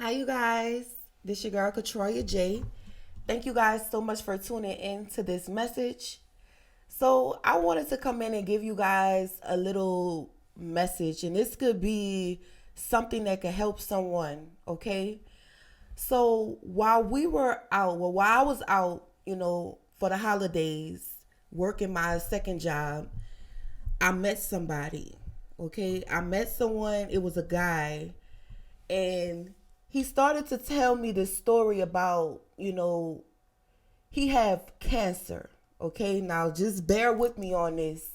Hi, you guys. This your girl, Katroya J. Thank you guys so much for tuning in to this message. So, I wanted to come in and give you guys a little message, and this could be something that could help someone, okay? So, while I was out, for the holidays, working my second job, I met somebody, okay? I met someone, it was a guy, and he started to tell me this story about, he had cancer. Okay, now just bear with me on this.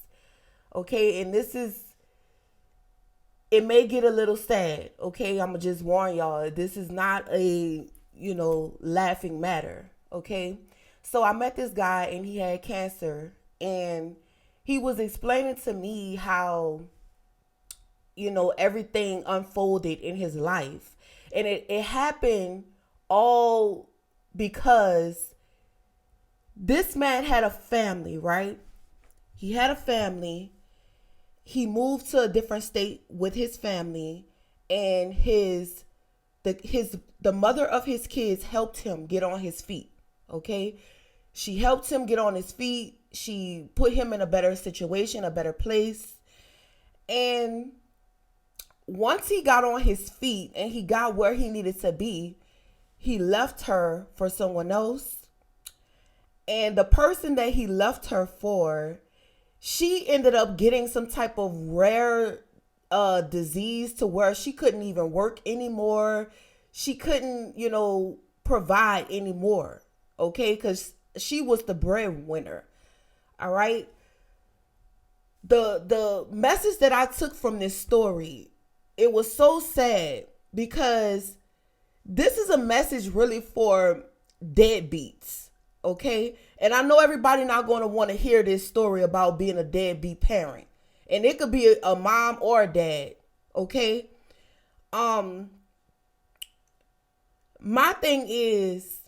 Okay, and it may get a little sad. Okay, I'm gonna just warn y'all, this is not a, laughing matter. Okay, so I met this guy and he had cancer, and he was explaining to me how, everything unfolded in his life. And it happened all because this man had a family, right? He had a family. He moved to a different state with his family, and the mother of his kids helped him get on his feet. Okay? She helped him get on his feet. She put him in a better situation, a better place. And once he got on his feet and he got where he needed to be, he left her for someone else. And the person that he left her for, she ended up getting some type of rare disease to where she couldn't even work anymore. She couldn't, provide anymore. Okay, because she was the breadwinner. All right. The message that I took from this story, it was so sad because this is a message really for deadbeats, okay? And I know everybody not going to want to hear this story about being a deadbeat parent. And it could be a mom or a dad, okay? Um my thing is,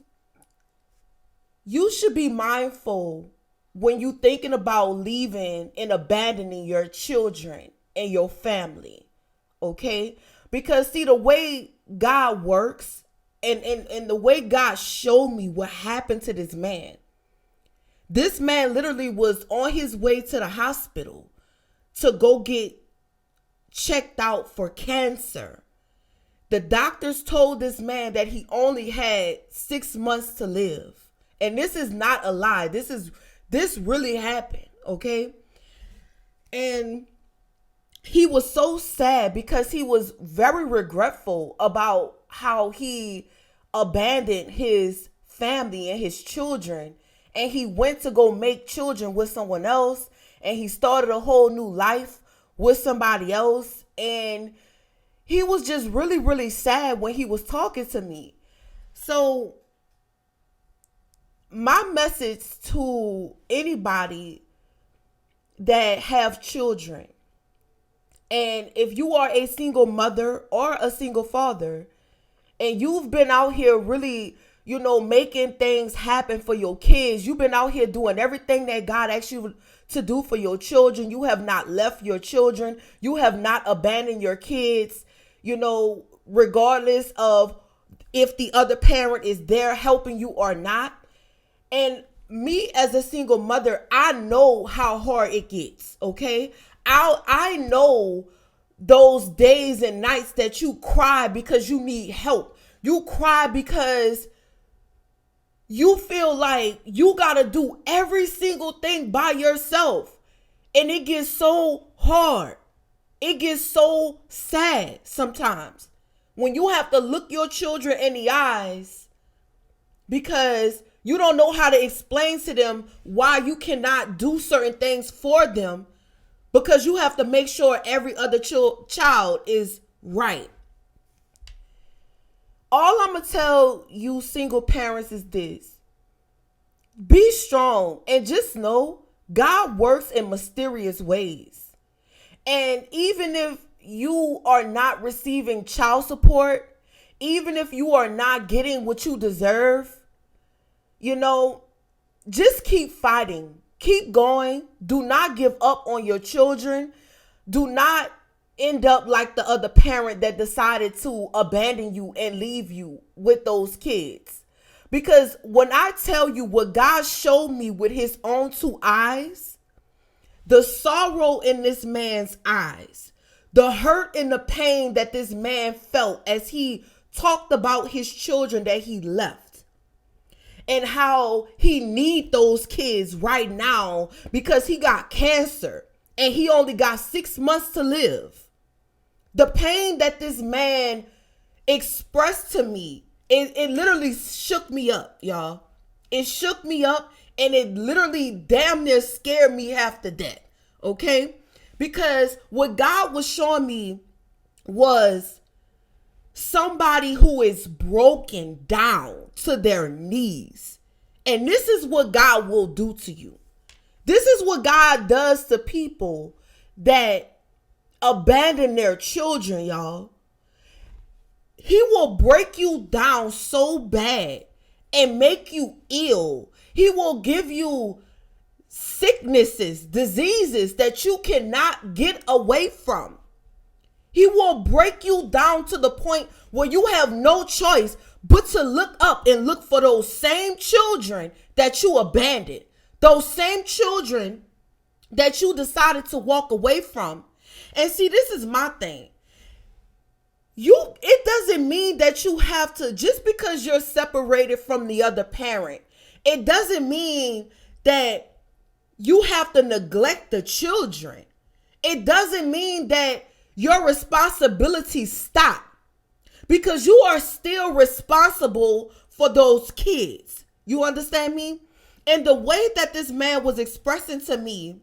you should be mindful when you thinking about leaving and abandoning your children and your family. Okay? Because see, the way God works, and the way God showed me what happened to this man literally was on his way to the hospital to go get checked out for cancer. The doctors told this man that he only had 6 months to live. And this is not a lie. This really happened, okay? And he was so sad because he was very regretful about how he abandoned his family and his children, and he went to go make children with someone else, and he started a whole new life with somebody else. And he was just really, really sad when he was talking to me. So my message to anybody that have children, and if you are a single mother or a single father, and you've been out here really, making things happen for your kids, you've been out here doing everything that God asked you to do for your children. You have not left your children. You have not abandoned your kids, regardless of if the other parent is there helping you or not. And me as a single mother, I know how hard it gets, okay? I know those days and nights that you cry because you need help. You cry because you feel like you got to do every single thing by yourself. And it gets so hard. It gets so sad sometimes when you have to look your children in the eyes because you don't know how to explain to them why you cannot do certain things for them, because you have to make sure every other child is right. All I'm going to tell you single parents is this: be strong and just know God works in mysterious ways. And even if you are not receiving child support, even if you are not getting what you deserve, just keep fighting. Keep going. Do not give up on your children. Do not end up like the other parent that decided to abandon you and leave you with those kids. Because when I tell you what God showed me with his own two eyes, the sorrow in this man's eyes, the hurt and the pain that this man felt as he talked about his children that he left, and how he need those kids right now because he got cancer and he only got 6 months to live. The pain that this man expressed to me, it literally shook me up, y'all. It shook me up, and it literally damn near scared me half to death, okay? Because what God was showing me was somebody who is broken down to their knees. And this is what God will do to you. This is what God does to people that abandon their children, y'all. He will break you down so bad and make you ill. He will give you sicknesses, diseases that you cannot get away from. He will break you down to the point where you have no choice but to look up and look for those same children that you abandoned, those same children that you decided to walk away from. And see, this is my thing. It doesn't mean that you have to, just because you're separated from the other parent, it doesn't mean that you have to neglect the children. It doesn't mean that your responsibilities stop, because you are still responsible for those kids. You understand me? And the way that this man was expressing to me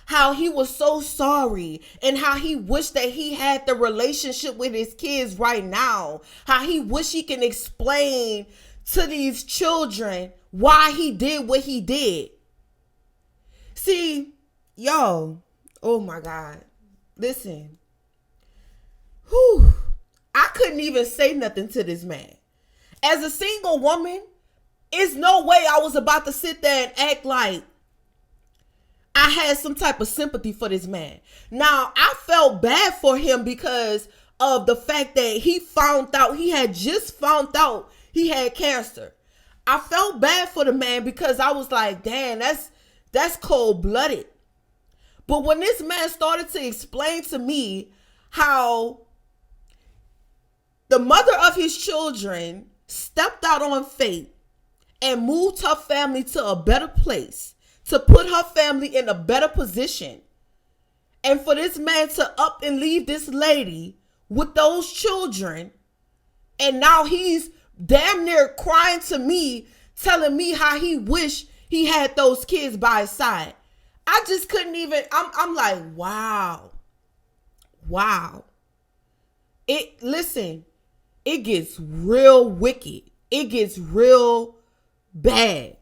how he was so sorry and how he wished that he had the relationship with his kids right now, how he wished he can explain to these children why he did what he did. See, yo, oh my God, listen, I couldn't even say nothing to this man. As a single woman, it's no way I was about to sit there and act like I had some type of sympathy for this man. Now, I felt bad for him because of the fact that he had just found out he had cancer. I felt bad for the man because I was like, damn, that's cold-blooded. But when this man started to explain to me how the mother of his children stepped out on faith and moved her family to a better place, to put her family in a better position, and for this man to up and leave this lady with those children, and now he's damn near crying to me, telling me how he wished he had those kids by his side. I just couldn't even, I'm like, wow. Listen, it gets real wicked. It gets real bad.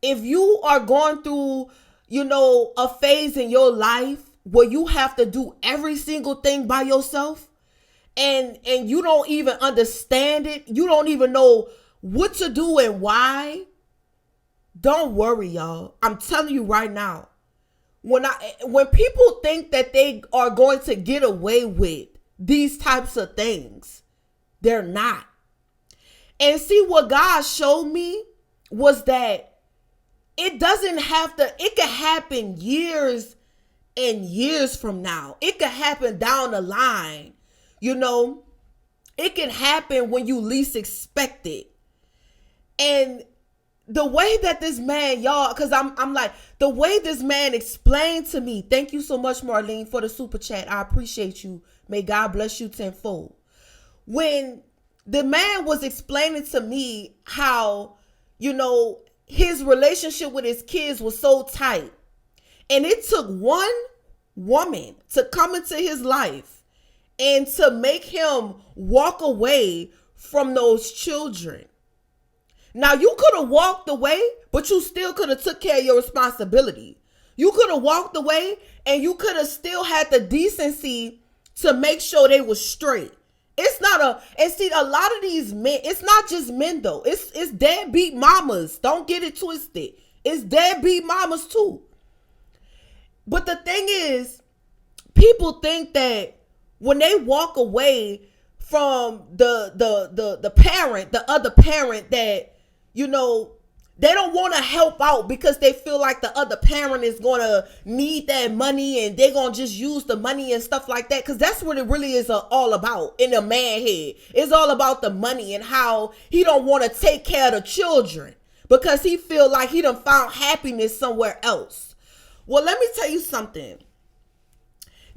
If you are going through, a phase in your life where you have to do every single thing by yourself, and you don't even understand it, you don't even know what to do and why, don't worry, y'all. I'm telling you right now, when people think that they are going to get away with these types of things, they're not. And see, what God showed me was that it could happen years and years from now. It could happen down the line. It can happen when you least expect it. And the way that this man, y'all, because I'm like, the way this man explained to me, thank you so much, Marlene, for the super chat. I appreciate you. May God bless you tenfold. When the man was explaining to me how, his relationship with his kids was so tight, and it took one woman to come into his life and to make him walk away from those children. Now, you could have walked away, but you still could have took care of your responsibility. You could have walked away, and you could have still had the decency to make sure they were straight. And see, a lot of these men, it's not just men though. It's deadbeat mamas. Don't get it twisted. It's deadbeat mamas too. But the thing is, people think that when they walk away from the parent, the other parent, that, you know, they don't want to help out because they feel like the other parent is going to need that money and they're going to just use the money and stuff like that. Because that's what it really is all about in a man head. It's all about the money and how he don't want to take care of the children because he feel like he done found happiness somewhere else. Well, let me tell you something.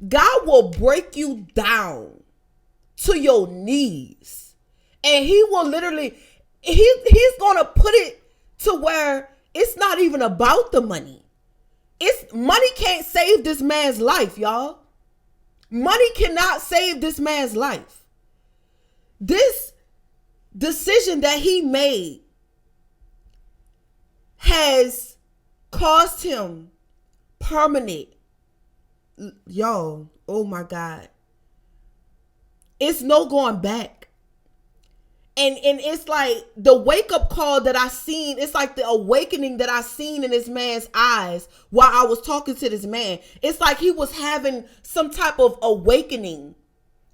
God will break you down to your knees. And he will literally, he's going to put it to where it's not even about the money. Money can't save this man's life, y'all. Money cannot save this man's life. This decision that he made has cost him permanent. Y'all, oh my God. It's no going back. And it's like the wake-up call that I seen, it's like the awakening that I seen in this man's eyes while I was talking to this man. It's like he was having some type of awakening.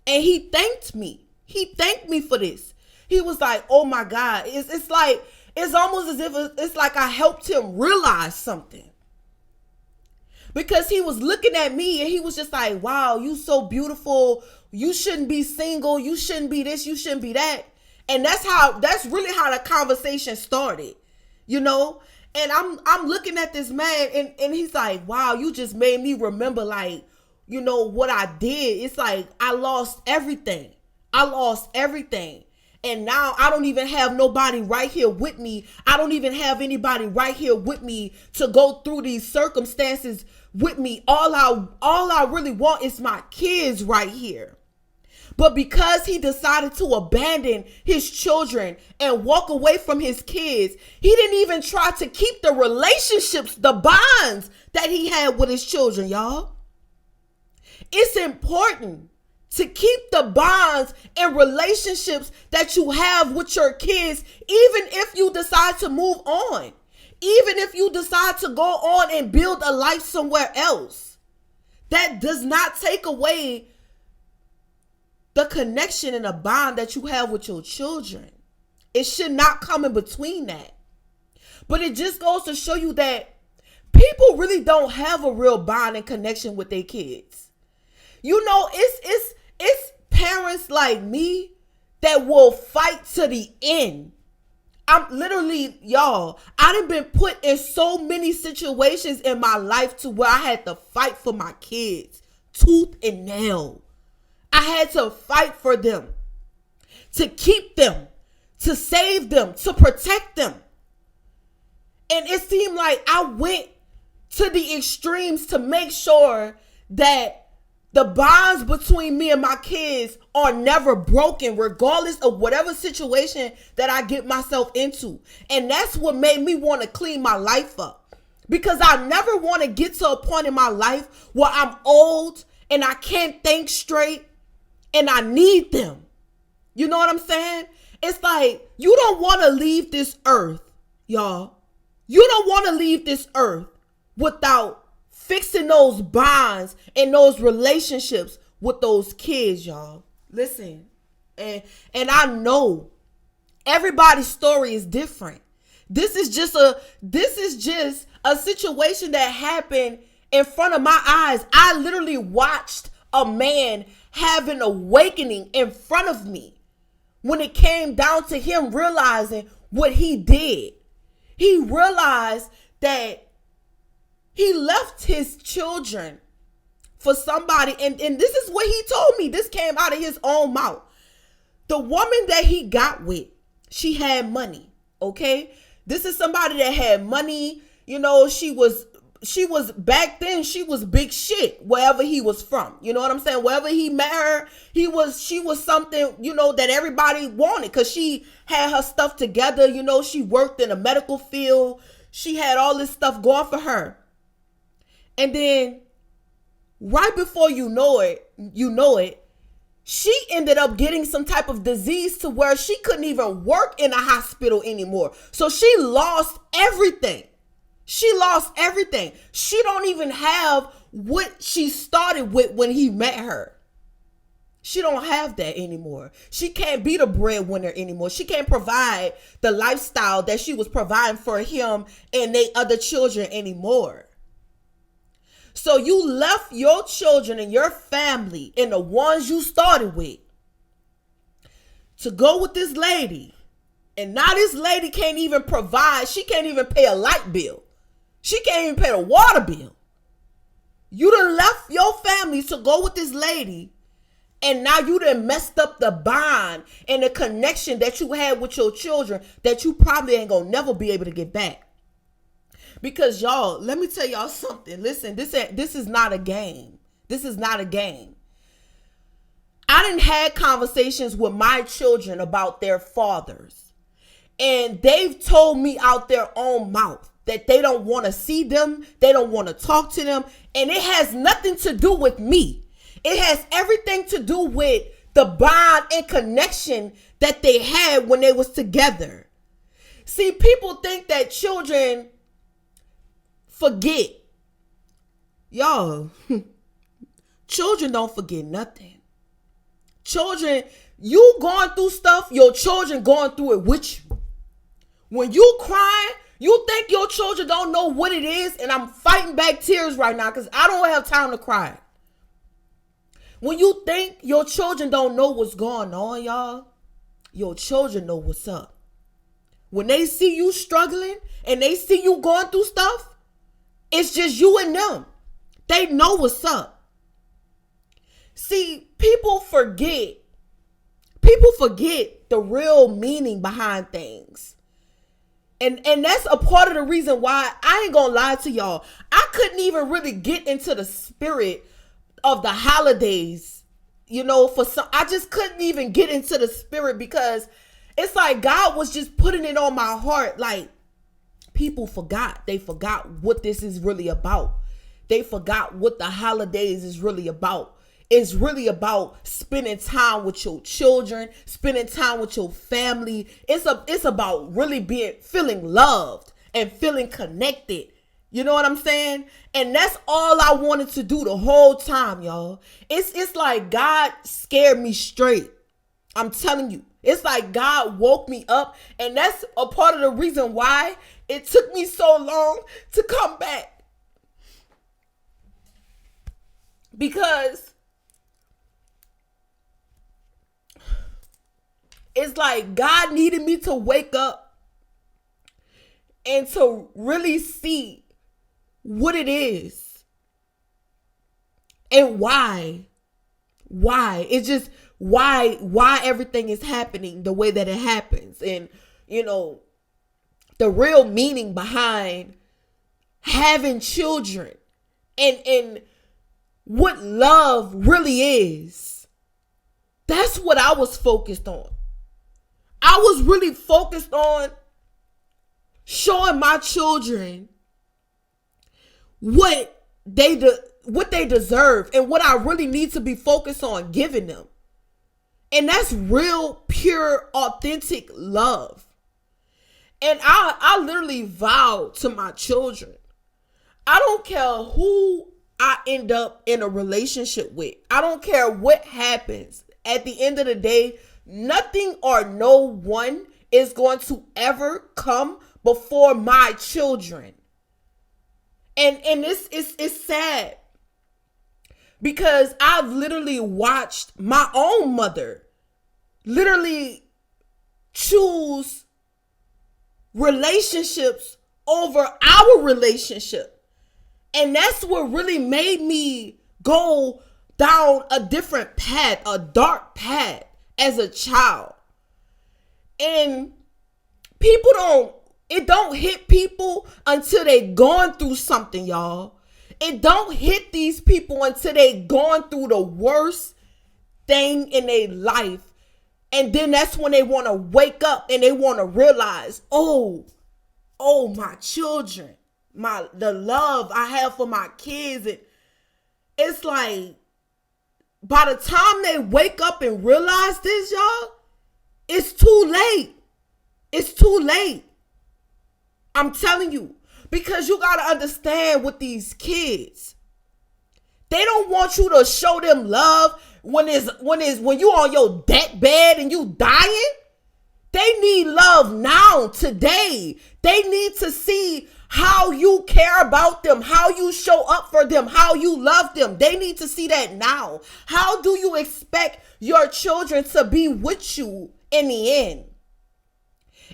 And he thanked me. He thanked me for this. He was like, oh my God. It's like, it's almost as if it's like I helped him realize something. Because he was looking at me and he was just like, wow, you so beautiful. You shouldn't be single. You shouldn't be this. You shouldn't be that. And that's really how the conversation started, you know? And I'm looking at this man and he's like, wow, you just made me remember, like, you know, what I did. It's like, I lost everything. And now I don't even have nobody right here with me. I don't even have anybody right here with me to go through these circumstances with me. All I really want is my kids right here. But because he decided to abandon his children and walk away from his kids, he didn't even try to keep the relationships, the bonds that he had with his children, y'all. It's important to keep the bonds and relationships that you have with your kids, even if you decide to move on, even if you decide to go on and build a life somewhere else. That does not take away the connection and the bond that you have with your children. It should not come in between that. But it just goes to show you that people really don't have a real bond and connection with their kids. You know, it's parents like me that will fight to the end. I'm literally, y'all, I done been put in so many situations in my life to where I had to fight for my kids, tooth and nail. I had to fight for them, to keep them, to save them, to protect them. And it seemed like I went to the extremes to make sure that the bonds between me and my kids are never broken, regardless of whatever situation that I get myself into. And that's what made me want to clean my life up. Because I never want to get to a point in my life where I'm old and I can't think straight and I need them. You know what I'm saying? It's like, you don't want to leave this earth, y'all. You don't want to leave this earth without fixing those bonds and those relationships with those kids, y'all. Listen, and I know everybody's story is different. This is just a situation that happened in front of my eyes. I literally watched a man have an awakening in front of me when it came down to him realizing what he did. He realized that he left his children for somebody. And this is what he told me. This came out of his own mouth. The woman that he got with, she had money. Okay. This is somebody that had money. You know, she was back then, she was big shit wherever he was from. You know what I'm saying? Wherever he met her, she was something, you know, that everybody wanted because she had her stuff together. You know, she worked in the medical field. She had all this stuff going for her. And then right before you know it, she ended up getting some type of disease to where she couldn't even work in a hospital anymore. So she lost everything. She don't even have what she started with when he met her. She don't have that anymore. She can't be the breadwinner anymore. She can't provide the lifestyle that she was providing for him and they other children anymore. So you left your children and your family and the ones you started with to go with this lady. And now this lady can't even provide. She can't even pay a light bill. She can't even pay the water bill. You done left your family to go with this lady. And now you done messed up the bond and the connection that you had with your children that you probably ain't gonna never be able to get back. Because y'all, let me tell y'all something. Listen, this is not a game. This is not a game. I done had conversations with my children about their fathers. And they've told me out their own mouth that they don't want to see them. They don't want to talk to them. And it has nothing to do with me. It has everything to do with the bond and connection that they had when they was together. See, people think that children forget. Y'all, children don't forget nothing. Children, you going through stuff, your children going through it with you. When you crying, you think your children don't know what it is, and I'm fighting back tears right now because I don't have time to cry. When you think your children don't know what's going on, y'all, your children know what's up. When they see you struggling and they see you going through stuff, it's just you and them. They know what's up. See, people forget the real meaning behind things. And that's a part of the reason why I ain't gonna lie to y'all. I couldn't even really get into the spirit of the holidays, for some. I just couldn't even get into the spirit because it's like God was just putting it on my heart. Like, people forgot. They forgot what this is really about. They forgot what the holidays is really about. It's really about spending time with your children, spending time with your family. It's about really feeling loved and feeling connected. You know what I'm saying? And that's all I wanted to do the whole time, y'all. It's like God scared me straight. I'm telling you. It's like God woke me up. And that's a part of the reason why it took me so long to come back. Because it's like God needed me to wake up and to really see what it is and why it's just why everything is happening the way that it happens, and the real meaning behind having children and what love really is. That's what I was focused on. I was really focused on showing my children what they deserve and what I really need to be focused on giving them. And that's real, pure, authentic love. And I literally vowed to my children, I don't care who I end up in a relationship with. I don't care what happens. At the end of the day, nothing or no one is going to ever come before my children. And it's sad because I've literally watched my own mother literally choose relationships over our relationship. And that's what really made me go down a different path, a dark path as a child. And it don't hit people until they gone through something, y'all. It don't hit these people until they gone through the worst thing in their life. And then that's when they want to wake up and they want to realize, oh, my children, the love I have for my kids. And it's like, by the time they wake up and realize this, y'all, it's too late. It's too late. I'm telling you, because you got to understand with these kids, They don't want you to show them love when you on your deathbed and you dying. They need love now, today. They need to see how you care about them, how you show up for them, how you love them. They need to see that now. How do you expect your children to be with you in the end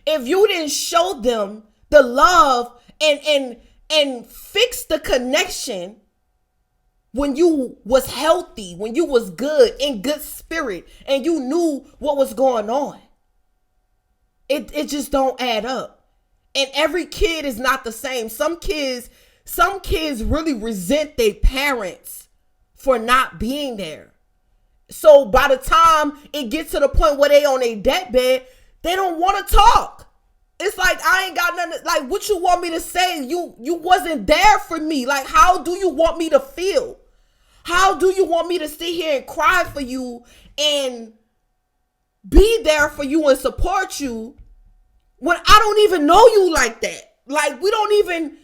if you didn't show them the love and fix the connection when you was healthy, when you was good, in good spirit, and you knew what was going on? It just don't add up. And every kid is not the same. Some kids really resent their parents for not being there. So by the time it gets to the point where they on their deathbed, they don't want to talk. It's like, I ain't got nothing. Like, what you want me to say? You wasn't there for me. Like, how do you want me to feel? How do you want me to sit here and cry for you and be there for you and support you when I don't even know you like that? Like, we don't even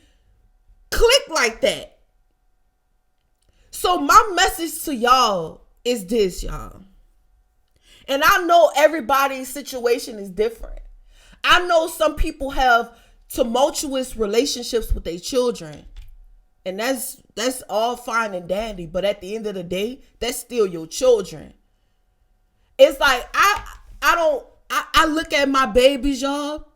click like that. So my message to y'all is this, y'all. And I know everybody's situation is different. I know some people have tumultuous relationships with their children. And that's all fine and dandy. But at the end of the day, that's still your children. It's like, I look at my babies, y'all.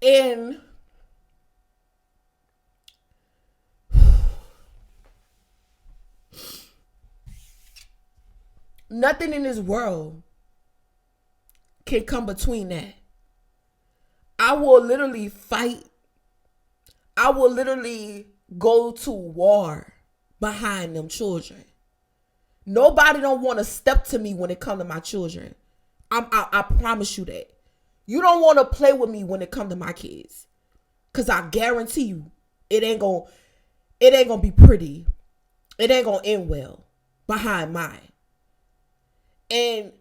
And nothing in this world can come between that. I will literally fight. I will literally go to war behind them children. Nobody don't want to step to me when it comes to my children. I promise you that. You don't want to play with me when it comes to my kids. Because I guarantee you, it ain't gonna be pretty. It ain't gonna end well behind mine. And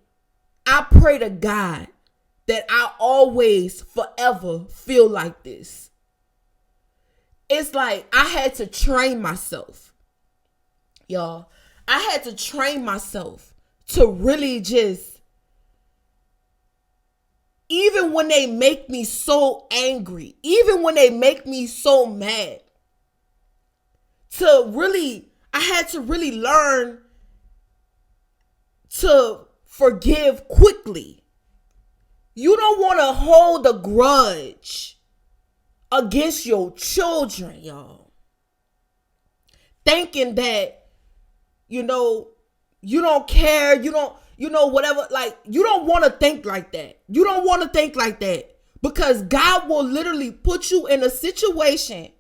I pray to God that I always, forever feel like this. It's like I had to train myself. Y'all, I had to train myself to really just, even when they make me so angry, even when they make me so mad, I had to really learn to forgive quickly. You don't want to hold a grudge against your children, y'all. Thinking that, you don't care, whatever. Like, you don't want to think like that. You don't want to think like that, because God will literally put you in a situation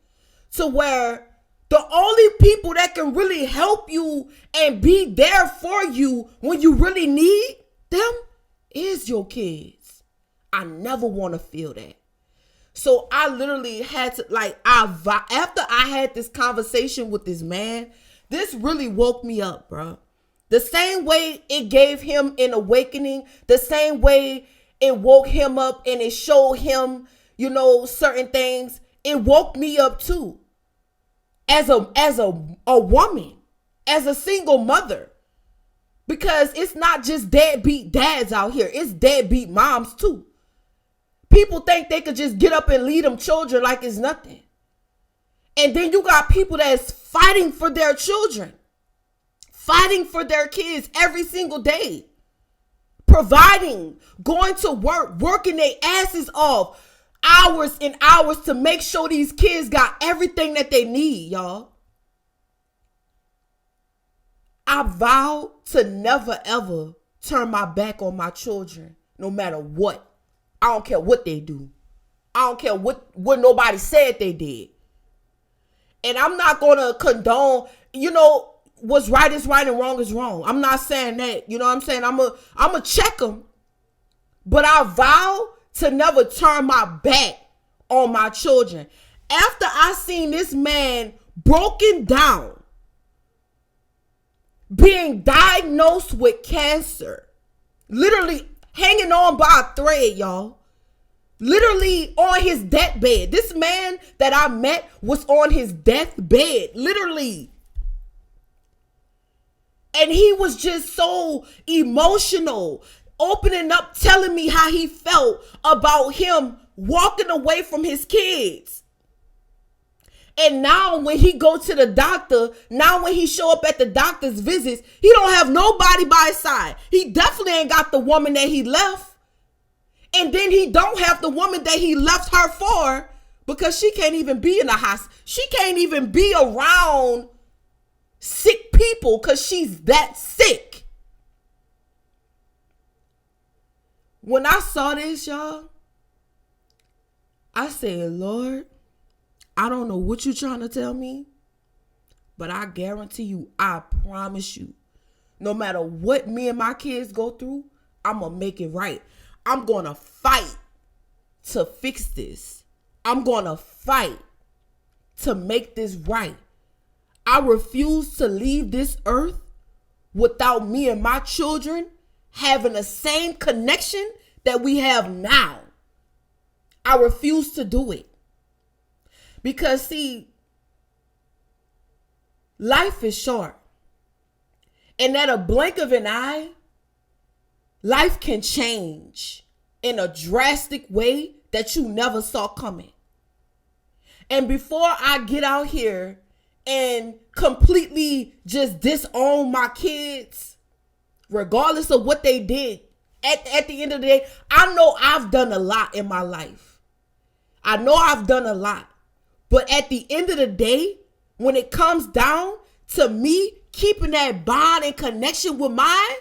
to where the only people that can really help you and be there for you when you really need them is your kids. I never want to feel that. So I literally had to, after I had this conversation with this man, this really woke me up, bro. The same way it gave him an awakening, the same way it woke him up and it showed him, certain things, it woke me up too. As a woman, as a single mother. Because it's not just deadbeat dads out here, it's deadbeat moms too. People think they could just get up and lead them children like it's nothing. And then you got people that's fighting for their children, fighting for their kids every single day, providing, going to work, working their asses off, hours and hours to make sure these kids got everything that they need, y'all. I vow to never ever turn my back on my children, no matter what. I don't care what they do. I don't care what nobody said they did. And I'm not going to condone, what's right is right and wrong is wrong. I'm not saying that. You know what I'm saying? I'm going to check them. But I vow to never turn my back on my children. After I seen this man broken down, being diagnosed with cancer, literally hanging on by a thread, y'all. Literally on his deathbed. This man that I met was on his deathbed, literally. And he was just so emotional, opening up, telling me how he felt about him walking away from his kids. And now when he go to the doctor, now when he show up at the doctor's visits, he don't have nobody by his side. He definitely ain't got the woman that he left. And then he don't have the woman that he left her for, because she can't even be in the hospital. She can't even be around sick people because she's that sick. When I saw this, y'all, I said, Lord, I don't know what you're trying to tell me, but I guarantee you, I promise you, no matter what me and my kids go through, I'm going to make it right. I'm going to fight to fix this. I'm going to fight to make this right. I refuse to leave this earth without me and my children having the same connection that we have now. I refuse to do it. Because, see, life is short. And at a blink of an eye, life can change in a drastic way that you never saw coming. And before I get out here and completely just disown my kids, regardless of what they did, at the end of the day, I know I've done a lot in my life. I know I've done a lot. But at the end of the day, when it comes down to me keeping that bond and connection with mine,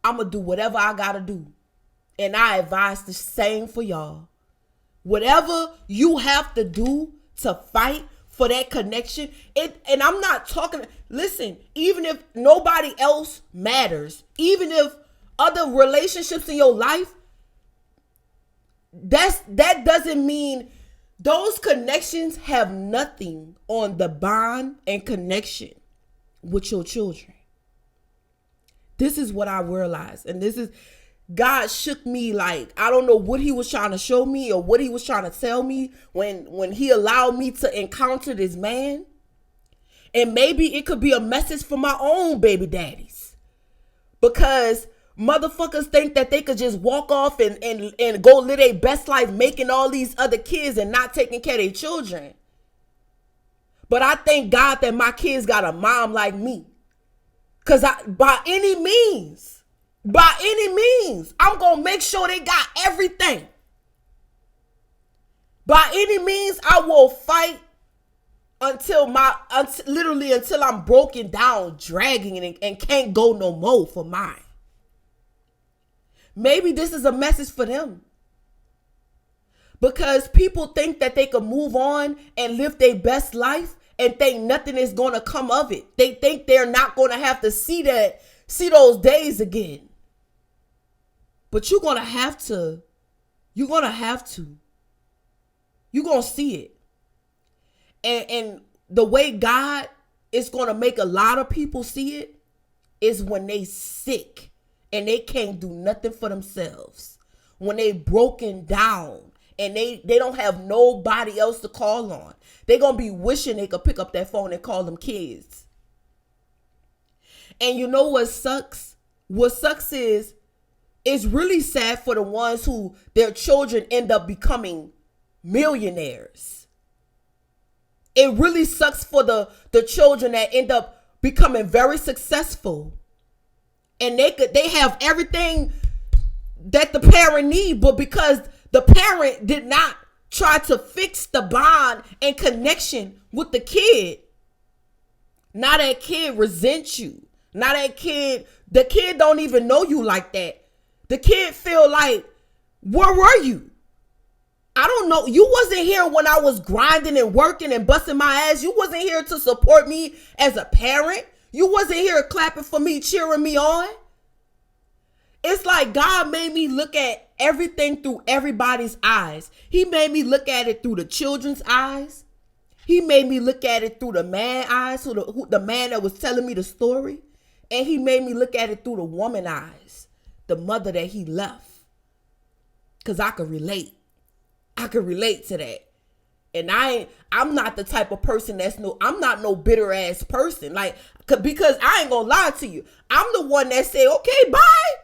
I'm going to do whatever I got to do. And I advise the same for y'all. Whatever you have to do to fight for that connection. And I'm not talking, listen, even if nobody else matters, even if other relationships in your life, that doesn't mean those connections have nothing on the bond and connection with your children. This is what I realized. And this is, God shook me like, I don't know what he was trying to show me or what he was trying to tell me when he allowed me to encounter this man. And maybe it could be a message for my own baby daddies. Because motherfuckers think that they could just walk off and go live their best life making all these other kids and not taking care of their children. But I thank God that my kids got a mom like me. Because by any means, I'm going to make sure they got everything. By any means, I will fight until I'm broken down, dragging it and can't go no more for mine. Maybe this is a message for them. Because people think that they can move on and live their best life and think nothing is going to come of it. They think they're not going to have to see those days again. But you're going to have to. You're going to see it. And the way God is going to make a lot of people see it is when they sick and they can't do nothing for themselves. When they broken down and they don't have nobody else to call on. They're going to be wishing they could pick up that phone and call them kids. And you know what sucks? What sucks is it's really sad for the ones who their children end up becoming millionaires. It really sucks for the children that end up becoming very successful. And they have everything that the parent need, but because the parent did not try to fix the bond and connection with the kid, now that kid resents you. Now the kid don't even know you like that. The kid feel like, where were you? I don't know. You wasn't here when I was grinding and working and busting my ass. You wasn't here to support me as a parent. You wasn't here clapping for me, cheering me on. It's like God made me look at everything through everybody's eyes. He made me look at it through the children's eyes. He made me look at it through the man's eyes, the man that was telling me the story. And he made me look at it through the woman's eyes, the mother that he left. Because I could relate. I could relate to that. And I'm not the type of person I'm not no bitter ass person. Like, because I ain't gonna lie to you. I'm the one that say, okay, bye.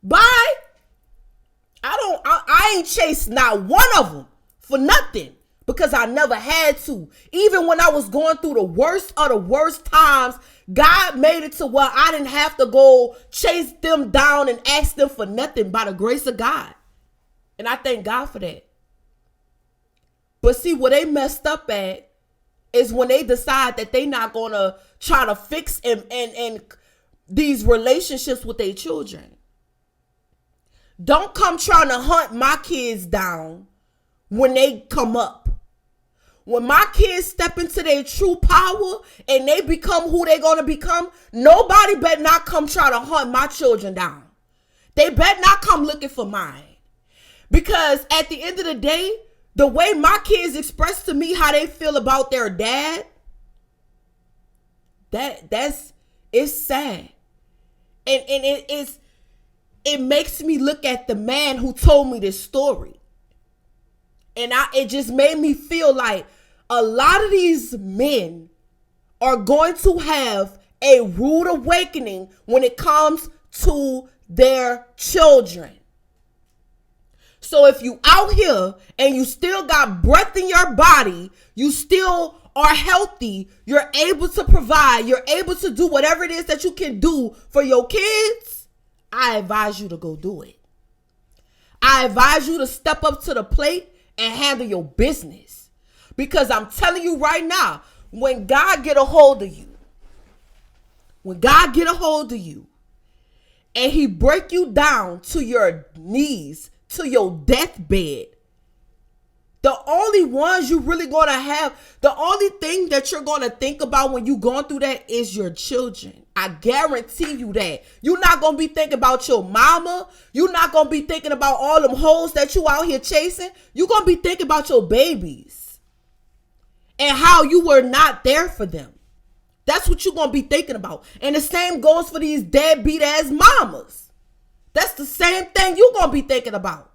Bye. I ain't chased not one of them for nothing. Because I never had to. Even when I was going through the worst of the worst times, God made it to where I didn't have to go chase them down and ask them for nothing by the grace of God. And I thank God for that. But see, what they messed up at is when they decide that they not going to try to fix and these relationships with their children. Don't come trying to hunt my kids down when they come up. When my kids step into their true power and they become who they're going to become, nobody better not come try to hunt my children down. They better not come looking for mine. Because at the end of the day, the way my kids express to me how they feel about their dad, it's sad. And it makes me look at the man who told me this story. And it just made me feel like a lot of these men are going to have a rude awakening when it comes to their children. So if you out here and you still got breath in your body, you still are healthy, you're able to provide, you're able to do whatever it is that you can do for your kids, I advise you to go do it. I advise you to step up to the plate and handle your business. Because I'm telling you right now, when God get a hold of you, and he break you down to your knees, to your deathbed, the only ones you really gonna have, the only thing that you're gonna think about when you going through that is your children. I guarantee you that. You're not gonna be thinking about your mama. You're not gonna be thinking about all them hoes that you out here chasing. You're gonna be thinking about your babies and how you were not there for them. That's what you're gonna be thinking about. And the same goes for these deadbeat ass mamas. That's the same thing you're gonna be thinking about.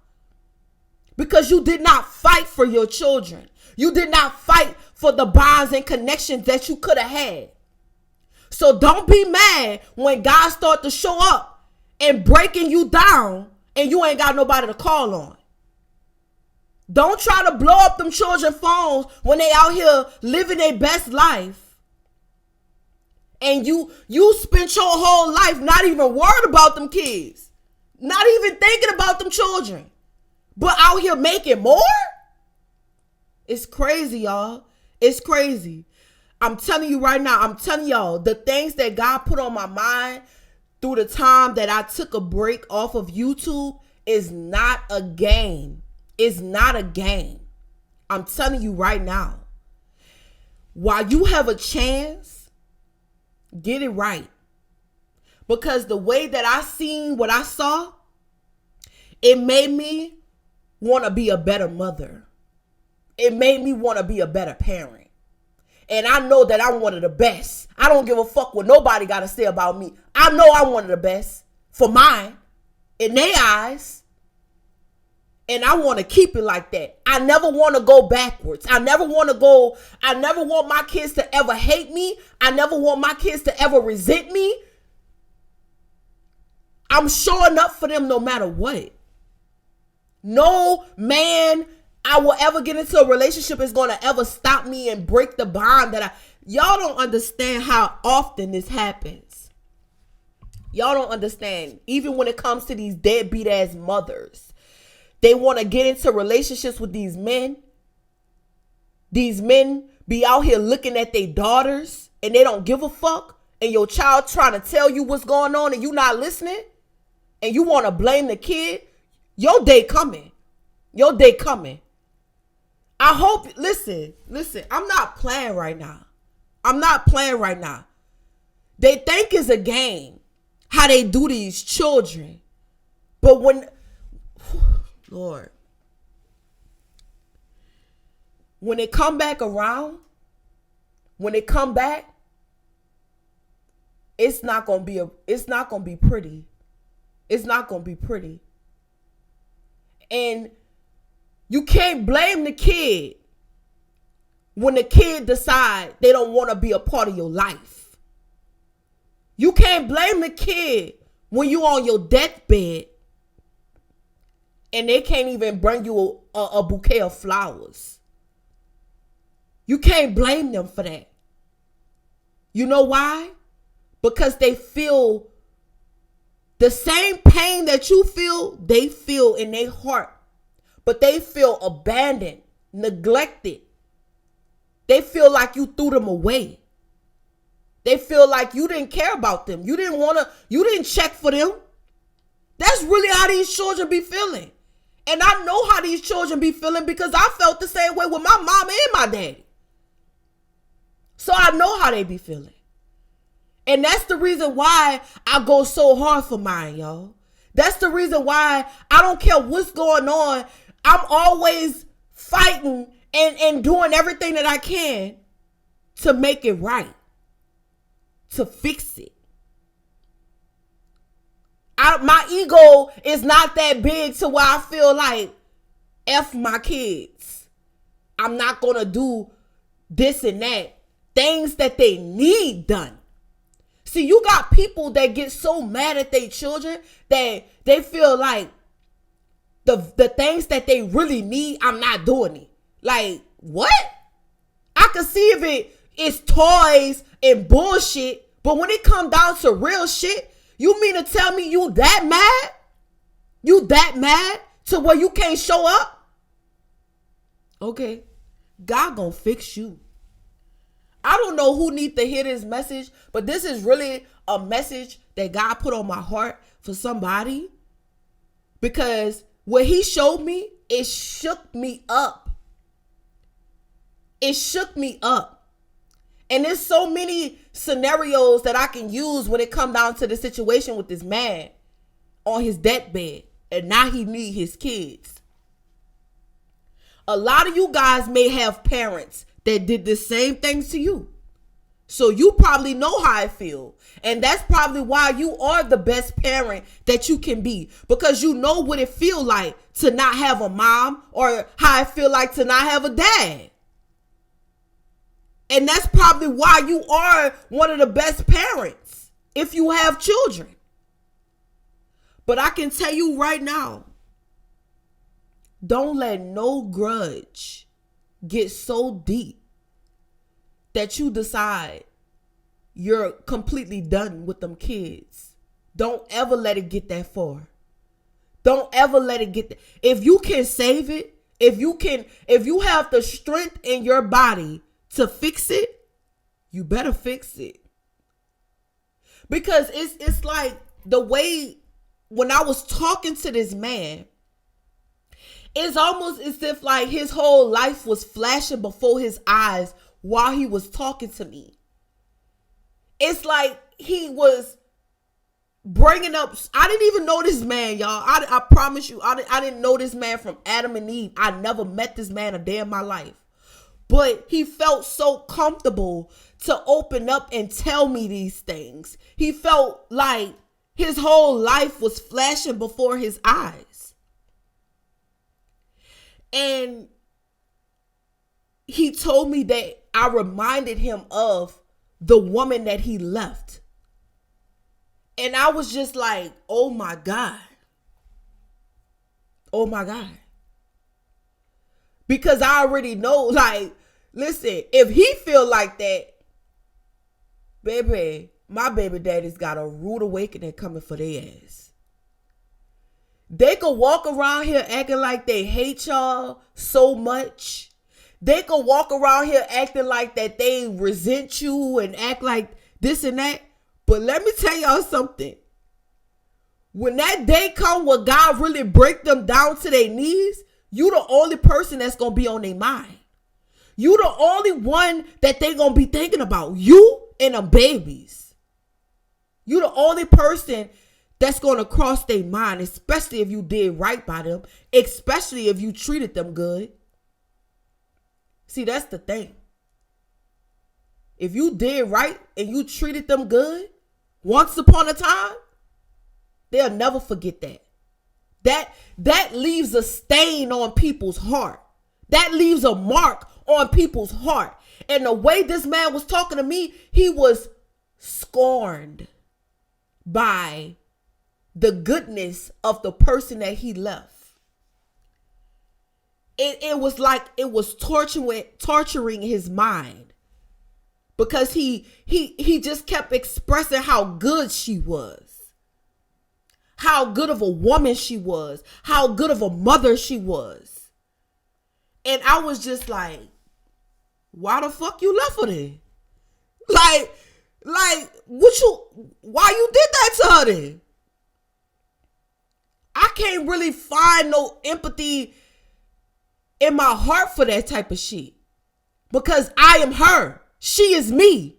Because you did not fight for your children. You did not fight for the bonds and connections that you could have had. So don't be mad when God start to show up and breaking you down and you ain't got nobody to call on. Don't try to blow up them children phones when they out here living their best life. And you spent your whole life not even worried about them kids. Not even thinking about them children. But out here making more? It's crazy, y'all. It's crazy. I'm telling you right now, I'm telling y'all, the things that God put on my mind through the time that I took a break off of YouTube is not a game. It's not a game. I'm telling you right now. While you have a chance, get it right. Because the way that I seen what I saw, it made me want to be a better mother. It made me want to be a better parent. And I know that I'm one of the best. I don't give a fuck what nobody got to say about me. I know I'm one of the best for mine, in their eyes. And I want to keep it like that. I never want to go backwards. I never want my kids to ever hate me. I never want my kids to ever resent me. I'm showing up for them no matter what. No man I will ever get into a relationship is going to ever stop me and break the bond y'all don't understand how often this happens. Y'all don't understand. Even when it comes to these deadbeat ass mothers, they want to get into relationships with these men. These men be out here looking at their daughters and they don't give a fuck. And your child trying to tell you what's going on and you not listening. And you want to blame the kid. Your day coming. Your day coming. I hope, listen, I'm not playing right now. I'm not playing right now. They think it's a game, how they do these children. But Lord, when they come back around, when they come back, it's not going to be pretty. It's not going to be pretty. And you can't blame the kid when the kid decide they don't want to be a part of your life. You can't blame the kid when you on your deathbed and they can't even bring you a bouquet of flowers. You can't blame them for that. You know why? Because they feel the same pain that you feel, they feel in their heart. But they feel abandoned, neglected. They feel like you threw them away. They feel like you didn't care about them. You didn't check for them. That's really how these children be feeling. And I know how these children be feeling because I felt the same way with my mom and my daddy. So I know how they be feeling. And that's the reason why I go so hard for mine, y'all. That's the reason why I don't care what's going on. I'm always fighting and doing everything that I can to make it right, to fix it. My ego is not that big to where I feel like F my kids. I'm not going to do this and that. Things that they need done. See, you got people that get so mad at their children that they feel like the things that they really need, I'm not doing it. Like, what? I can see if it is toys and bullshit, but when it come down to real shit, you mean to tell me you that mad? You that mad to where you can't show up? Okay, God gonna fix you. I don't know who needs to hear this message, but this is really a message that God put on my heart for somebody. Because what he showed me, it shook me up. It shook me up. And there's so many scenarios that I can use when it comes down to the situation with this man on his deathbed. And now he need his kids. A lot of you guys may have parents that did the same things to you. So you probably know how I feel. And that's probably why you are the best parent that you can be. Because you know what it feel like to not have a mom, or how it feel like to not have a dad. And that's probably why you are one of the best parents if you have children. But I can tell you right now, don't let no grudge get so deep that you decide you're completely done with them kids. Don't ever let it get that far. Don't ever let it get that. If you can save it, if you have the strength in your body to fix it, you better fix it. Because it's like the way when I was talking to this man, it's almost as if like his whole life was flashing before his eyes while he was talking to me. It's like he was bringing up, I didn't even know this man, y'all. I promise you, I didn't know this man from Adam and Eve. I never met this man a day in my life. But he felt so comfortable to open up and tell me these things. He felt like his whole life was flashing before his eyes. And he told me that I reminded him of the woman that he left. And I was just like, oh my God. Oh my God. Because I already know, like, listen, if he feel like that, baby, my baby daddy's got a rude awakening coming for their ass. They could walk around here acting like they hate y'all so much. They could walk around here acting like that they resent you and act like this and that. But let me tell y'all something. When that day come where God really break them down to their knees, you the only person that's going to be on their mind. You the only one that they going to be thinking about. You and them babies. You the only person that's going to cross their mind, especially if you did right by them, especially if you treated them good. See, that's the thing. If you did right and you treated them good, once upon a time, they'll never forget that. that leaves a stain on people's heart. That leaves a mark on people's heart. And the way this man was talking to me, he was scorned by the goodness of the person that he left. It was like it was torturing his mind, because he just kept expressing how good she was, how good of a woman she was, how good of a mother she was. And I was just like, why the fuck you left her then? Like, why you did that to her then? I can't really find no empathy in my heart for that type of shit, because I am her. She is me.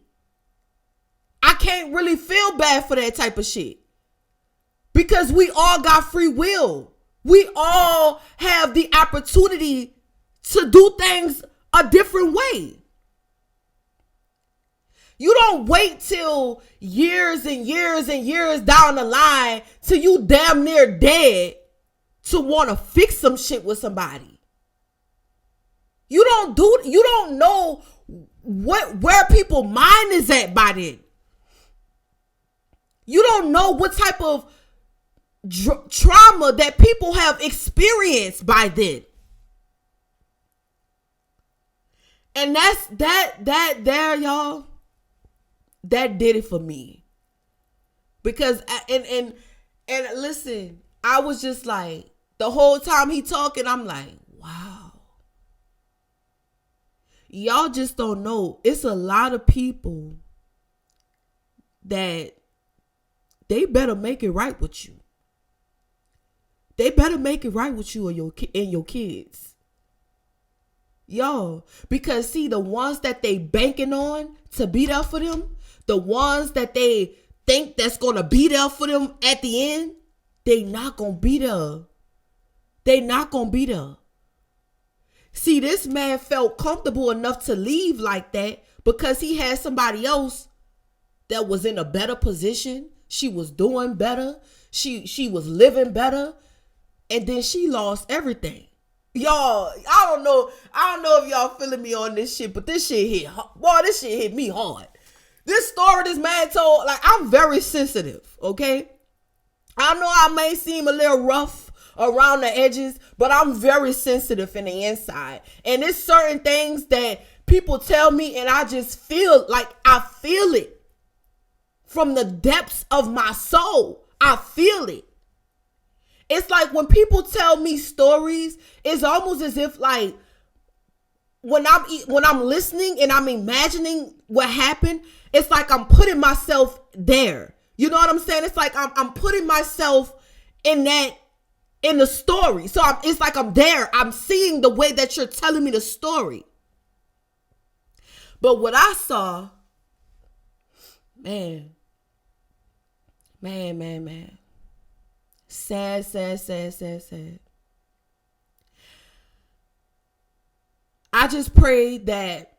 I can't really feel bad for that type of shit, because we all got free will. We all have the opportunity to do things a different way. You don't wait till years and years and years down the line till you damn near dead to want to fix some shit with somebody. You don't know where people's mind is at by then. You don't know what type of trauma that people have experienced by then. And that there, y'all, that did it for me. Because and listen, I was just like, the whole time he talking, I'm like, wow. Y'all just don't know. It's a lot of people that they better make it right with you. They better make it right with you and your kids. Y'all, because see, the ones that they banking on to be there for them, the ones that they think that's going to be there for them at the end, they not going to be there. They not going to be there. See, this man felt comfortable enough to leave like that because he had somebody else that was in a better position. She was doing better. She was living better. And then she lost everything. Y'all, I don't know if y'all feeling me on this shit, but this shit hit, boy, this shit hit me hard. This story this man told, like, I'm very sensitive, okay? I know I may seem a little rough around the edges, but I'm very sensitive in the inside. And there's certain things that people tell me and I just feel like I feel it from the depths of my soul. I feel it. It's like when people tell me stories, it's almost as if like when I'm listening and I'm imagining what happened, it's like I'm putting myself there. You know what I'm saying? It's like I'm putting myself in the story. So it's like I'm there. I'm seeing the way that you're telling me the story. But what I saw, man. Sad. I just pray that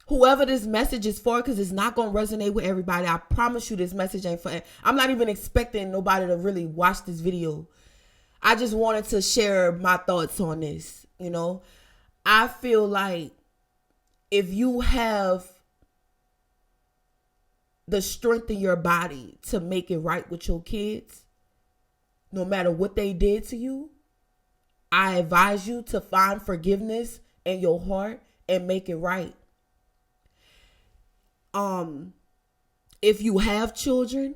whoever this message is for, because it's not going to resonate with everybody. I promise you this message ain't for. I'm not even expecting nobody to really watch this video. I just wanted to share my thoughts on this. You know, I feel like if you have the strength in your body to make it right with your kids, no matter what they did to you, I advise you to find forgiveness in your heart and make it right. If you have children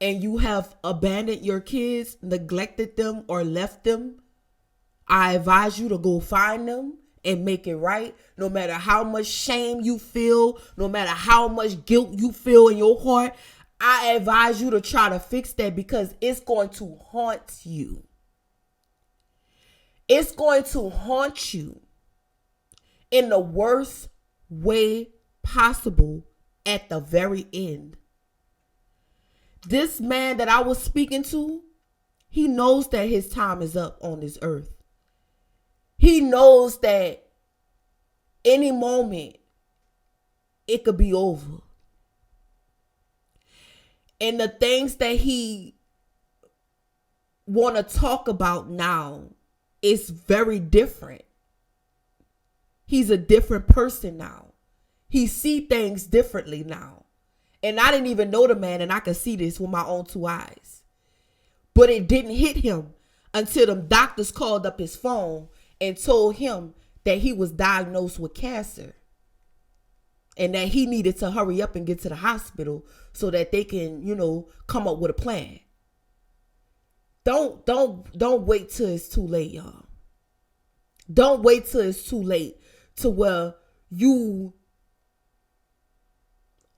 and you have abandoned your kids, neglected them or left them, I advise you to go find them and make it right. No matter how much shame you feel, no matter how much guilt you feel in your heart, I advise you to try to fix that, because it's going to haunt you. It's going to haunt you in the worst way possible at the very end. This man that I was speaking to, he knows that his time is up on this earth. He knows that any moment it could be over. And the things that he want to talk about now is very different. He's a different person now. He see things differently now. And I didn't even know the man, and I could see this with my own two eyes. But it didn't hit him until them doctors called up his phone and told him that he was diagnosed with cancer. And that he needed to hurry up and get to the hospital so that they can, come up with a plan. Don't wait till it's too late, y'all. Don't wait till it's too late to where you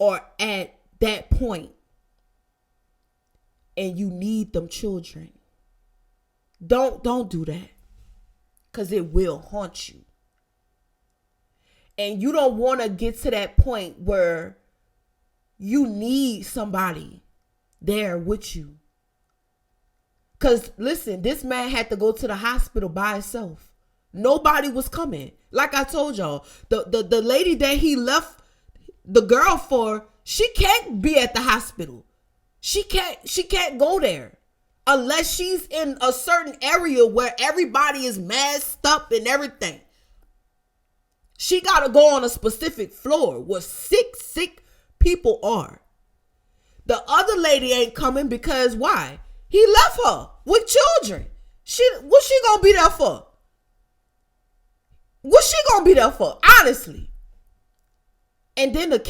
are at that point and you need them children. Don't do that, because it will haunt you. And you don't want to get to that point where you need somebody there with you. Because listen, this man had to go to the hospital by himself. Nobody was coming. Like I told y'all, the lady that he left the girl for, she can't be at the hospital. She can't go there unless she's in a certain area where everybody is masked up and everything. She got to go on a specific floor where sick people are. The other lady ain't coming because why? He left her with children. What she gonna be there for? What she gonna be there for? Honestly. And then the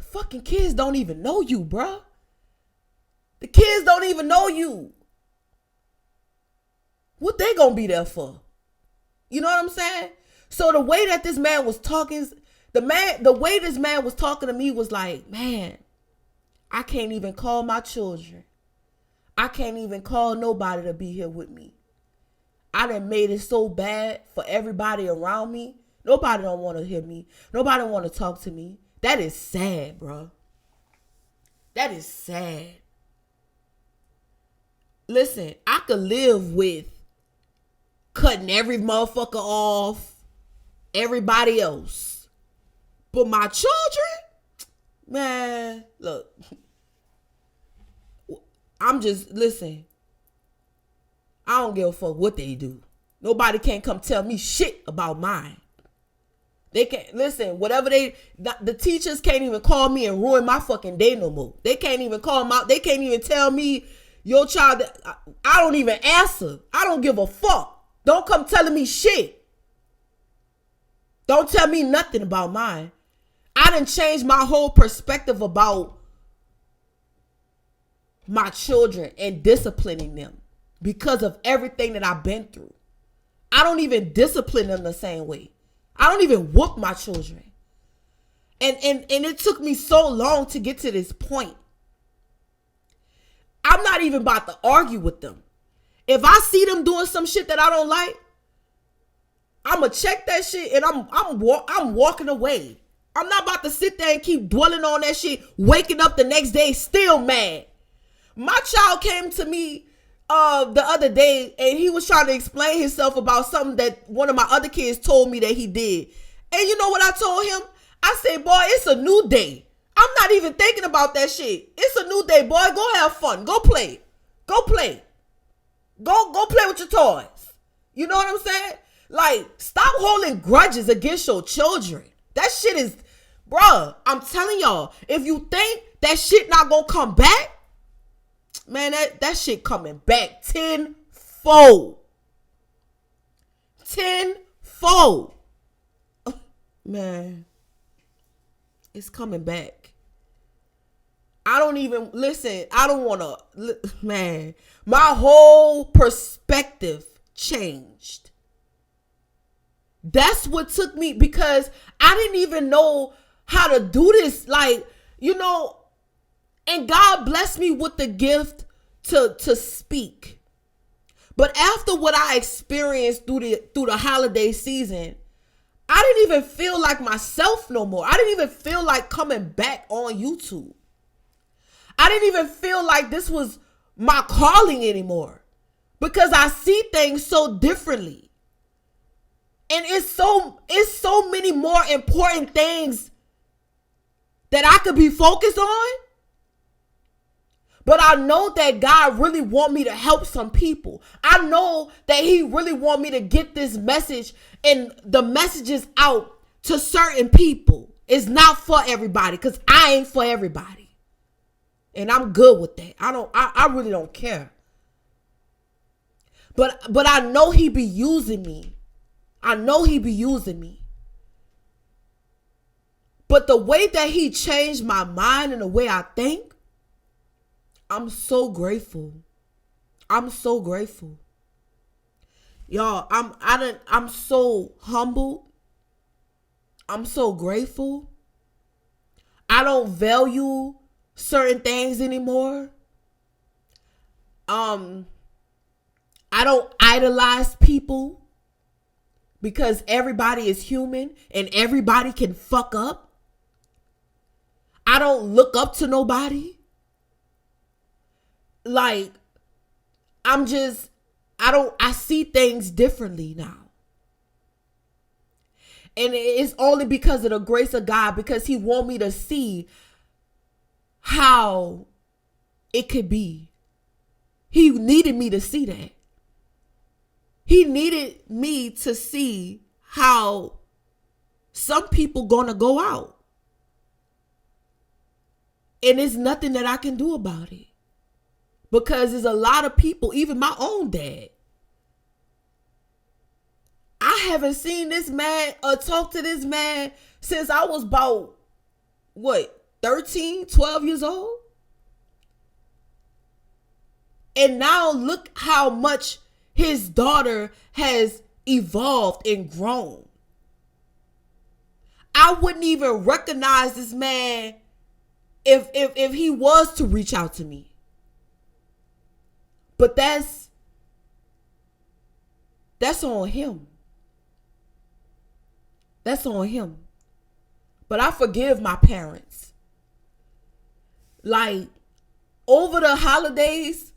fucking kids don't even know you, bruh. The kids don't even know you. What they gonna be there for? You know what I'm saying? So the way that this man was talking, the way this man was talking to me was like, man, I can't even call my children. I can't even call nobody to be here with me. I done made it so bad for everybody around me. Nobody don't want to hear me. Nobody want to talk to me. That is sad, bro. That is sad. Listen, I could live with cutting every motherfucker off, everybody else. But my children, man, look. Listen, I don't give a fuck what they do. Nobody can come tell me shit about mine. They can't, listen, the teachers can't even call me and ruin my fucking day no more. They can't even call them out. They can't even tell me, your child, I don't even answer. I don't give a fuck. Don't come telling me shit. Don't tell me nothing about mine. I done changed my whole perspective about my children and disciplining them because of everything that I've been through. I don't even discipline them the same way. I don't even whoop my children. And it took me so long to get to this point. I'm not even about to argue with them. If I see them doing some shit that I don't like, I'm going to check that shit and I'm walking away. I'm not about to sit there and keep dwelling on that shit, waking up the next day still mad. My child came to me the other day and he was trying to explain himself about something that one of my other kids told me that he did. And you know what I told him? I said, boy, it's a new day. I'm not even thinking about that shit. It's a new day, boy. Go have fun. Go play. Go play. Go play with your toys. You know what I'm saying? Like, stop holding grudges against your children. That shit is, bruh, I'm telling y'all, if you think that shit not gonna come back, man, that shit coming back tenfold. Tenfold. Man, it's coming back. I don't even, listen, I don't want to, man, my whole perspective changed. That's what took me, because I didn't even know how to do this. Like, and God blessed me with the gift to speak. But after what I experienced through the holiday season, I didn't even feel like myself no more. I didn't even feel like coming back on YouTube. I didn't even feel like this was my calling anymore, because I see things so differently. And it's so many more important things that I could be focused on. But I know that God really want me to help some people. I know that he really want me to get this message and the messages out to certain people. It's not for everybody because I ain't for everybody. And I'm good with that. I really don't care. But I know he be using me. I know he be using me. But the way that he changed my mind and the way I think, I'm so grateful. I'm so grateful. Y'all, I'm so humbled. I'm so grateful. I don't value certain things anymore. I don't idolize people because everybody is human and everybody can fuck up. I don't look up to nobody. Like, I see things differently now. And it's only because of the grace of God, because he want me to see how it could be. He needed me to see that. He needed me to see how some people gonna go out. And there's nothing that I can do about it. Because there's a lot of people, even my own dad. I haven't seen this man or talked to this man since I was about, 13, 12 years old? And now look how much his daughter has evolved and grown. I wouldn't even recognize this man if he was to reach out to me. But that's on him. That's on him. But I forgive my parents. Like, over the holidays,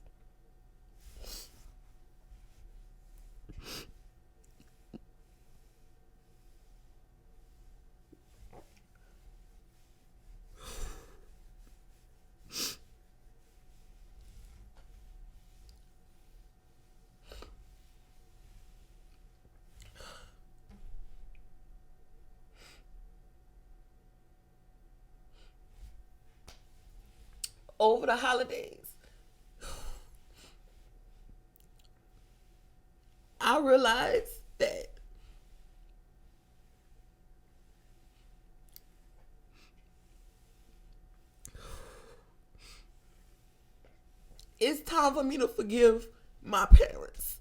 I realized that it's time for me to forgive my parents.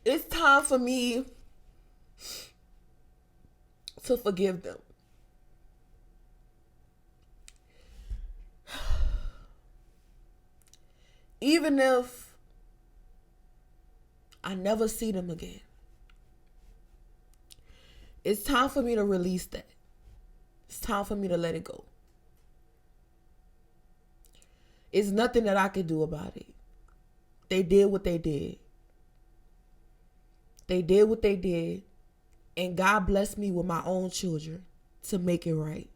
It's time for me to forgive them. Even if I never see them again. It's time for me to release that. It's time for me to let it go. It's nothing that I can do about it. They did what they did. They did what they did. And God blessed me with my own children to make it right.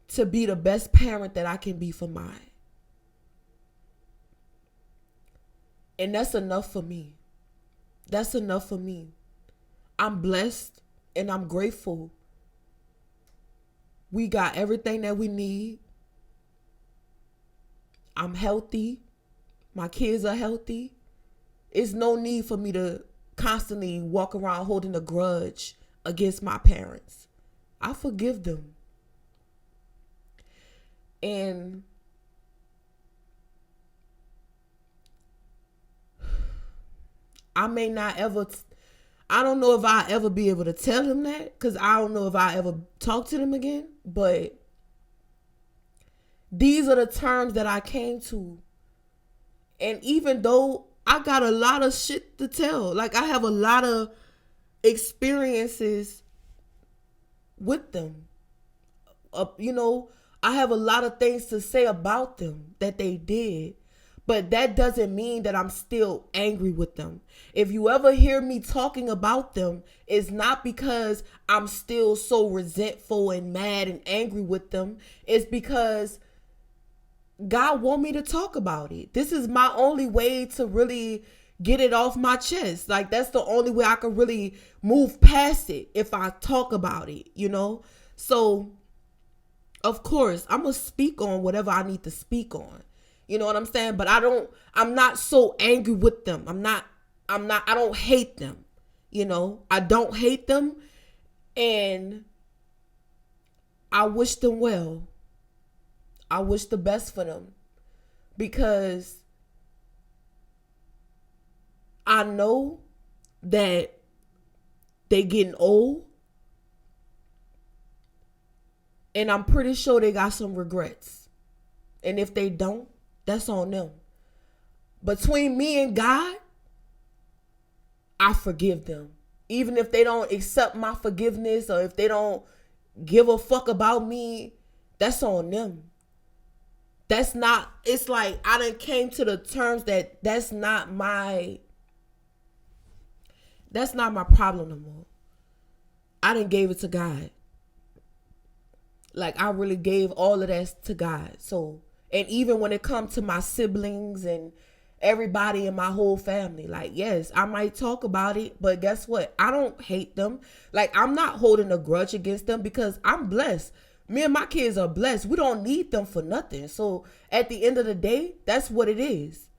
To be the best parent that I can be for mine. And that's enough for me. That's enough for me. I'm blessed and I'm grateful. We got everything that we need. I'm healthy. My kids are healthy. It's no need for me to constantly walk around holding a grudge against my parents. I forgive them. And I may not ever, I don't know if I'll ever be able to tell him that, because I don't know if I ever talk to them again. But these are the terms that I came to. And even though I got a lot of shit to tell, like I have a lot of experiences with them. I have a lot of things to say about them that they did. But that doesn't mean that I'm still angry with them. If you ever hear me talking about them, it's not because I'm still so resentful and mad and angry with them. It's because God want me to talk about it. This is my only way to really get it off my chest. Like, that's the only way I can really move past it, if I talk about it, you know? So, of course, I'm going to speak on whatever I need to speak on. You know what I'm saying? But I'm not so angry with them. I don't hate them. You know, I don't hate them, and I wish them well. I wish the best for them, because I know that they getting old, and I'm pretty sure they got some regrets. And if they don't, that's on them. Between me and God, I forgive them. Even if they don't accept my forgiveness, or if they don't give a fuck about me, that's on them. That's not, it's like I done came to the terms that that's not my problem no more. I done gave it to God. Like, I really gave all of that to God. So, and even when it comes to my siblings and everybody in my whole family, like, yes, I might talk about it, but guess what? I don't hate them. Like, I'm not holding a grudge against them, because I'm blessed. Me and my kids are blessed. We don't need them for nothing. So at the end of the day, that's what it is.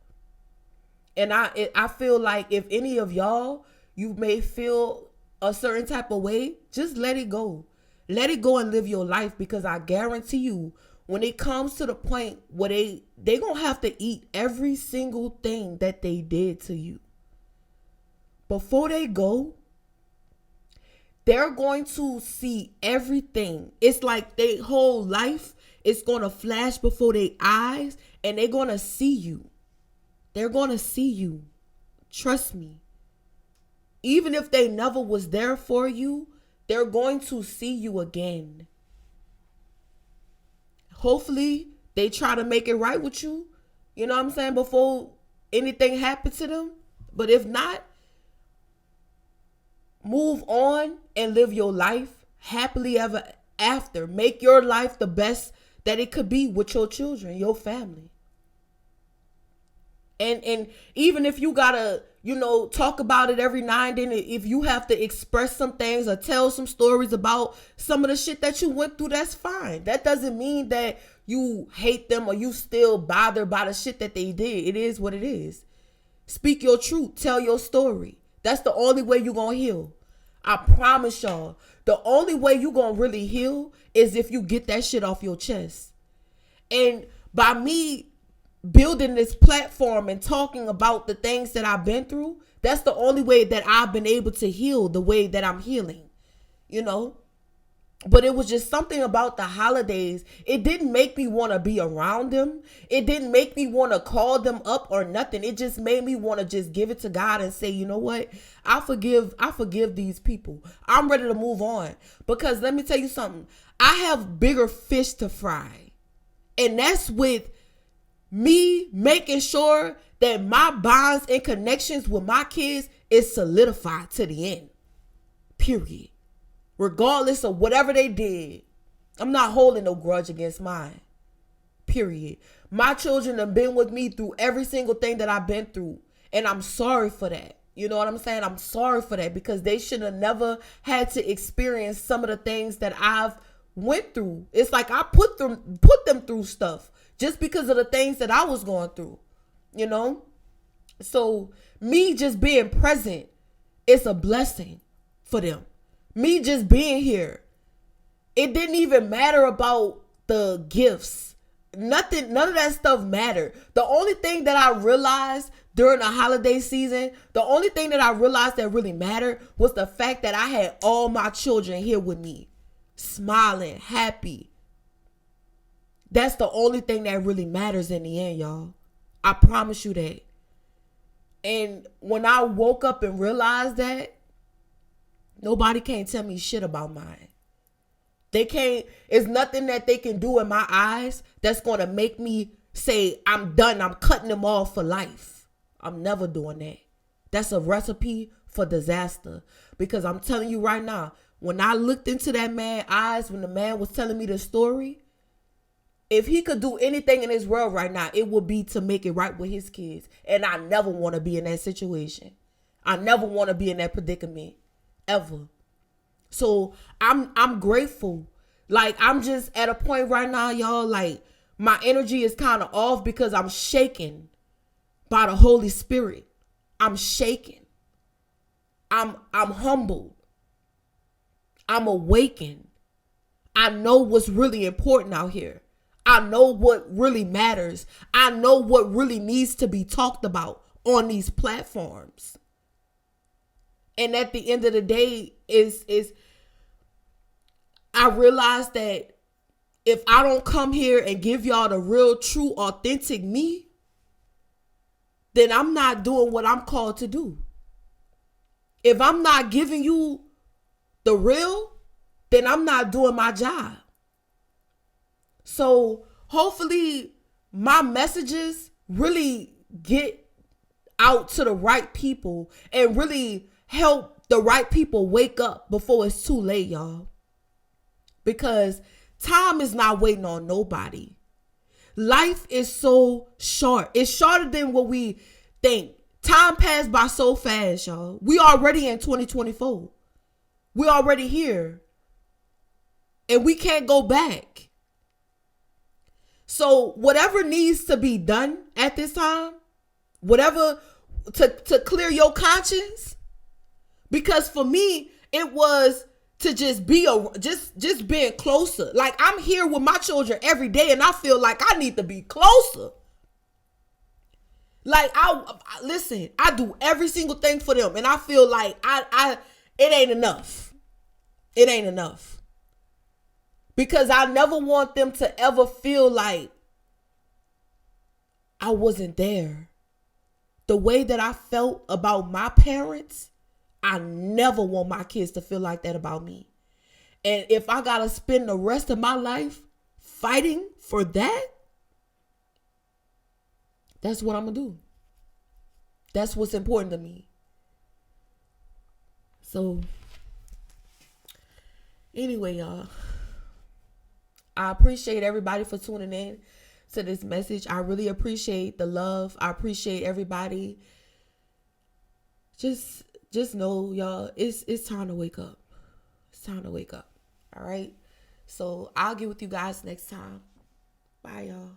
And I feel like if any of y'all, you may feel a certain type of way, just let it go. Let it go and live your life, because I guarantee you, when it comes to the point where they gonna have to eat every single thing that they did to you. Before they go, they're going to see everything. It's like their whole life is going to flash before their eyes, and they're going to see you. They're going to see you. Trust me. Even if they never was there for you, they're going to see you again. Hopefully, they try to make it right with you. You know what I'm saying? Before anything happens to them. But if not, move on and live your life happily ever after. Make your life the best that it could be with your children, your family. And even if you gotta, talk about it every now and then, if you have to express some things or tell some stories about some of the shit that you went through, that's fine. That doesn't mean that you hate them or you still bothered by the shit that they did. It is what it is. Speak your truth. Tell your story. That's the only way you're gonna heal. I promise y'all, the only way you're gonna really heal is if you get that shit off your chest. And by me building this platform and talking about the things that I've been through, that's the only way that I've been able to heal the way that I'm healing, But it was just something about the holidays. It didn't make me want to be around them. It didn't make me want to call them up or nothing. It just made me want to just give it to God and say, you know what? I forgive these people. I'm ready to move on. Because let me tell you something. I have bigger fish to fry. And that's with me making sure that my bonds and connections with my kids is solidified to the end. Period. Regardless of whatever they did, I'm not holding no grudge against mine. Period. My children have been with me through every single thing that I've been through. And I'm sorry for that. You know what I'm saying? I'm sorry for that, because they should have never had to experience some of the things that I've went through. It's like I put them through stuff just because of the things that I was going through, So me just being present is a blessing for them. Me just being here. It didn't even matter about the gifts. Nothing, none of that stuff mattered. The only thing that I realized during the holiday season, the only thing that I realized that really mattered was the fact that I had all my children here with me, smiling, happy. That's the only thing that really matters in the end, y'all. I promise you that. And when I woke up and realized that, nobody can't tell me shit about mine. They can't, it's nothing that they can do in my eyes that's going to make me say, I'm done, I'm cutting them off for life. I'm never doing that. That's a recipe for disaster. Because I'm telling you right now, when I looked into that man's eyes, when the man was telling me the story, if he could do anything in this world right now, it would be to make it right with his kids. And I never want to be in that situation. I never want to be in that predicament. Ever. So I'm grateful. Like, I'm just at a point right now, y'all, like, my energy is kind of off because I'm shaken by the Holy Spirit. I'm shaken. I'm humbled. I'm awakened. I know what's really important out here. I know what really matters. I know what really needs to be talked about on these platforms. And at the end of the day, is I realize that if I don't come here and give y'all the real, true, authentic me, then I'm not doing what I'm called to do. If I'm not giving you the real, then I'm not doing my job. So hopefully my messages really get out to the right people and really help the right people wake up before it's too late, y'all. Because time is not waiting on nobody. Life is so short. It's shorter than what we think. Time passed by so fast, y'all. We already in 2024. We already here. And we can't go back. So whatever needs to be done at this time, whatever to clear your conscience, because for me, it was to just be just being closer. Like, I'm here with my children every day and I feel like I need to be closer. Like, listen, I do every single thing for them and I feel like it ain't enough. It ain't enough. Because I never want them to ever feel like I wasn't there. The way that I felt about my parents, I never want my kids to feel like that about me. And if I got to spend the rest of my life fighting for that, that's what I'm going to do. That's what's important to me. So, anyway, y'all, I appreciate everybody for tuning in to this message. I really appreciate the love. I appreciate everybody. Just know, y'all, it's time to wake up. It's time to wake up. All right. So I'll get with you guys next time. Bye, y'all.